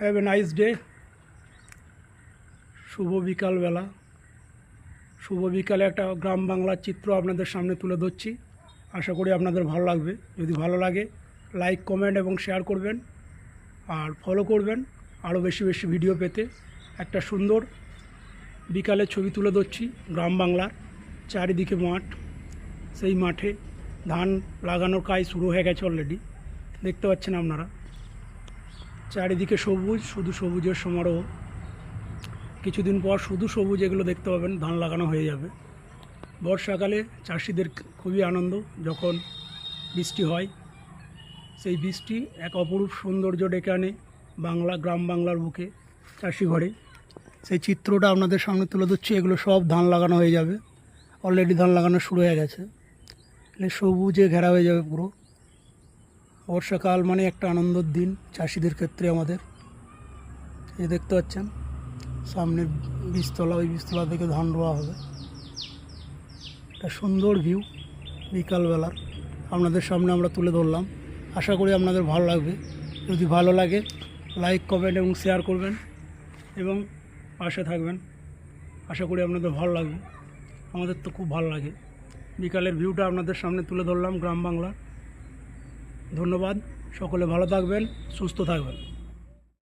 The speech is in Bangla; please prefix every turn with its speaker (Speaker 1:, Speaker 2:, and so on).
Speaker 1: Have a nice day. শুভ বিকালবেলা, শুভ বিকালে একটা গ্রাম বাংলার চিত্র আপনাদের সামনে তুলে ধরছি। আশা করি আপনাদের ভালো লাগবে। যদি ভালো লাগে লাইক, কমেন্ট এবং শেয়ার করবেন আর ফলো করবেন আরও বেশি বেশি ভিডিও পেতে। একটা সুন্দর বিকালের ছবি তুলে ধরছি গ্রাম বাংলার। চারিদিকে মাঠ, সেই মাঠে ধান লাগানোর কাজ শুরু হয়ে গেছে অলরেডি, দেখতে পাচ্ছেন আপনারা। চারিদিকে সবুজ, শুধু সবুজের সমারোহ। কিছুদিন পর শুধু সবুজ এগুলো দেখতে পাবেন, ধান লাগানো হয়ে যাবে। বর্ষাকালে চাষিদের খুবই আনন্দ যখন বৃষ্টি হয়। সেই বৃষ্টি এক অপরূপ সৌন্দর্য ডেকে আনে গ্রাম বাংলার বুকে, চাষি ঘরে। সেই চিত্রটা আপনাদের সামনে তুলে ধরছি। এগুলো সব ধান লাগানো হয়ে যাবে, অলরেডি ধান লাগানো শুরু হয়ে গেছে। সবুজে ঘেরা হয়ে যাবে পুরো। বর্ষাকাল মানে একটা আনন্দের দিন চাষিদের ক্ষেত্রে আমাদের। এই দেখতে পাচ্ছেন সামনে বীজতলা, ওই বীজতলা থেকে ধান রোয়া হবে। একটা সুন্দর ভিউ বিকালবেলার আপনাদের সামনে আমরা তুলে ধরলাম। আশা করি আপনাদের ভালো লাগবে। যদি ভালো লাগে লাইক, কমেন্ট এবং শেয়ার করবেন এবং পাশে থাকবেন। আশা করি আপনাদের ভালো লাগবে। আমাদের তো খুব ভালো লাগে। বিকালের ভিউটা আপনাদের সামনে তুলে ধরলাম গ্রাম বাংলা। ধন্যবাদ। সকলে ভালো থাকবেন, সুস্থ থাকবেন।